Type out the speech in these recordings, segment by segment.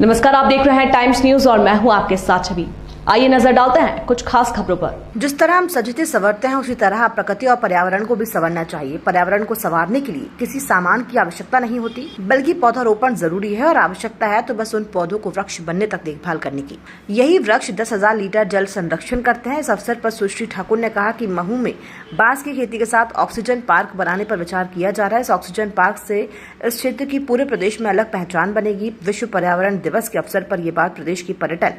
नमस्कार, आप देख रहे हैं टाइम्स न्यूज और मैं हूं आपके साथ छवि। आइए नजर डालते हैं कुछ खास खबरों पर। जिस तरह हम सजते संवरते हैं उसी तरह प्रकृति और पर्यावरण को भी संवरना चाहिए। पर्यावरण को संवारने के लिए किसी सामान की आवश्यकता नहीं होती, बल्कि पौधारोपण जरूरी है और आवश्यकता है तो बस उन पौधों को वृक्ष बनने तक देखभाल करने की। यही वृक्ष 10,000 लीटर जल संरक्षण करते हैं। इस अवसर पर सुश्री ठाकुर ने कहा कि महू में बांस की खेती के साथ ऑक्सीजन पार्क बनाने पर विचार किया जा रहा है। इस ऑक्सीजन पार्क से इस क्षेत्र की पूरे प्रदेश में अलग पहचान बनेगी। विश्व पर्यावरण दिवस के अवसर पर यह बात प्रदेश की पर्यटन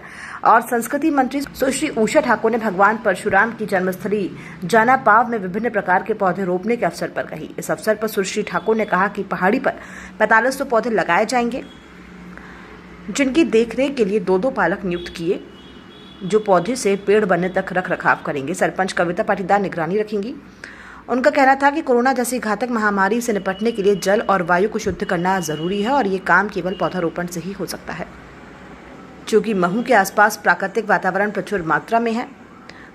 और संस्कृति मंत्री सुश्री उषा ठाकुर ने भगवान परशुराम की जन्मस्थली जानापाव में विभिन्न प्रकार के पौधे रोपने के अवसर पर कही। इस अवसर पर सुश्री ठाकुर ने कहा कि पहाड़ी पर 4500 पौधे लगाए जाएंगे, जिनकी देखरेख के लिए 2-2 पालक नियुक्त किए, जो पौधे से पेड़ बनने तक रख रखाव करेंगे। सरपंच कविता पाटीदार निगरानी रखेंगी। उनका कहना था कि कोरोना जैसी घातक महामारी से निपटने के लिए जल और वायु को शुद्ध करना जरूरी है और ये काम केवल पौधारोपण से ही हो सकता है। चूंकि महू के आसपास प्राकृतिक वातावरण प्रचुर मात्रा में है,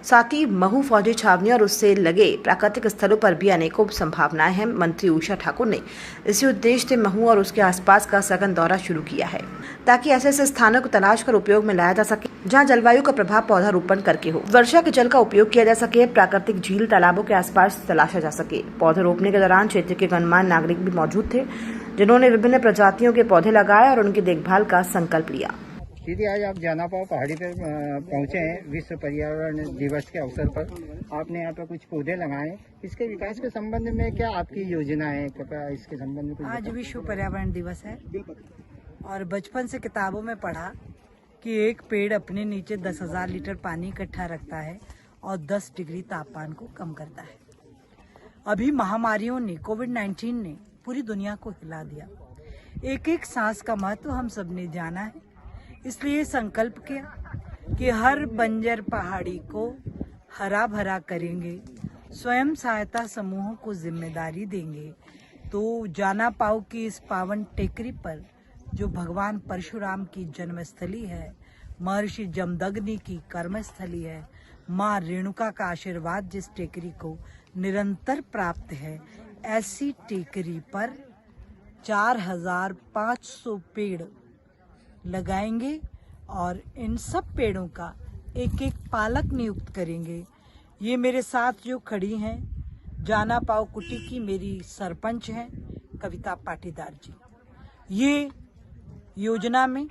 साथ ही महू फौजी छावनी और उससे लगे प्राकृतिक स्थलों पर भी अनेकों संभावनाएं हैं। मंत्री उषा ठाकुर ने इसी उद्देश्य से महू और उसके आसपास का सघन दौरा शुरू किया है, ताकि ऐसे स्थानों को तलाश कर उपयोग में लाया जा सके जहां जलवायु का प्रभाव पौधारोपण करके हो, वर्षा के जल का उपयोग किया जा सके, प्राकृतिक झील तालाबों के आसपास तलाशा जा सके। पौधे रोपने के दौरान क्षेत्र के गणमान्य नागरिक भी मौजूद थे, जिन्होंने विभिन्न प्रजातियों के पौधे लगाए और उनकी देखभाल का संकल्प लिया। दीदी, आज आप जानापाव पहाड़ी पर पहुंचे हैं विश्व पर्यावरण दिवस के अवसर पर। आपने यहाँ पर कुछ पौधे लगाए, इसके विकास के संबंध में क्या आपकी योजना है? कृपया इसके संबंध में कुछ आज विश्व पर्यावरण दिवस है और बचपन से किताबों में पढ़ा कि एक पेड़ अपने नीचे 10,000 लीटर पानी इकट्ठा रखता है और 10 डिग्री तापमान को कम करता है। अभी महामारियों ने, कोविड-19 ने पूरी दुनिया को हिला दिया। एक एक सांस का महत्व हम सब ने जाना है, इसलिए संकल्प किया कि हर बंजर पहाड़ी को हरा भरा करेंगे, स्वयं सहायता समूहों को जिम्मेदारी देंगे। तो जानापाव की इस पावन टेकरी पर, जो भगवान परशुराम की जन्मस्थली है, महर्षि जमदग्नि की कर्मस्थली है, माँ रेणुका का आशीर्वाद जिस टेकरी को निरंतर प्राप्त है, ऐसी टेकरी पर 4,500 पेड़ लगाएंगे और इन सब पेड़ों का एक एक पालक नियुक्त करेंगे। ये मेरे साथ जो खड़ी हैं जानापाव कुटी की मेरी सरपंच हैं कविता पाटीदार जी। ये योजना में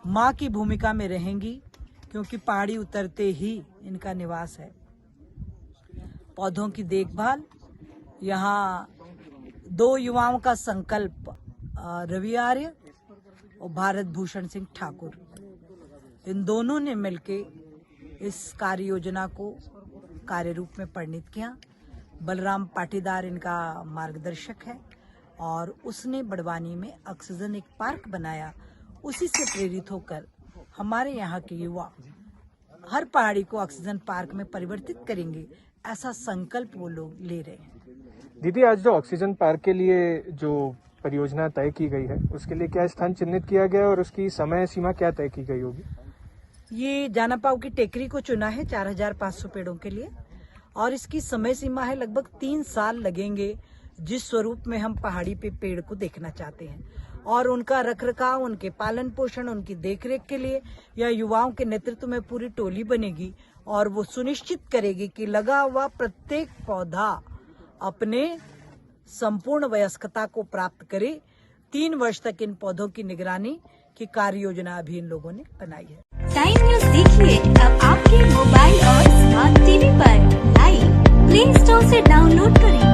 माँ की भूमिका में रहेंगी, क्योंकि पहाड़ी उतरते ही इनका निवास है। पौधों की देखभाल, यहाँ 2 युवाओं का संकल्प, रवि आर्य और भारत भूषण सिंह ठाकुर, इन दोनों ने मिलके इस कार्य योजना को कार्य रूप में परिणित किया। बलराम पाटीदार इनका मार्गदर्शक है और उसने बड़वानी में ऑक्सीजन एक पार्क बनाया। उसी से प्रेरित होकर हमारे यहाँ के युवा हर पहाड़ी को ऑक्सीजन पार्क में परिवर्तित करेंगे, ऐसा संकल्प वो लोग ले रहे हैं। दीदी, आज जो ऑक्सीजन पार्क के लिए जो परियोजना तय की गई है, उसके लिए क्या स्थान चिन्हित किया गया और उसकी समय सीमा क्या तय की गई होगी? ये जानापाव की टेकरी को चुना है 4,500 पेड़ों के लिए और इसकी समय सीमा है लगभग 3 साल लगेंगे, जिस स्वरूप में हम पहाड़ी पे पेड़ को देखना चाहते हैं। और उनका रखरखाव, उनके पालन पोषण, उनकी देखरेख के लिए यह युवाओं के नेतृत्व में पूरी टोली बनेगी और वो सुनिश्चित करेगी कि लगा हुआ प्रत्येक पौधा अपने संपूर्ण वयस्कता को प्राप्त करे। 3 वर्ष तक इन पौधों की निगरानी की कार्य योजना अभी इन लोगों ने बनाई है। टाइम न्यूज देखिए अब आपके मोबाइल और स्मार्ट टीवी पर लाइव प्ले स्टोर से डाउनलोड करें।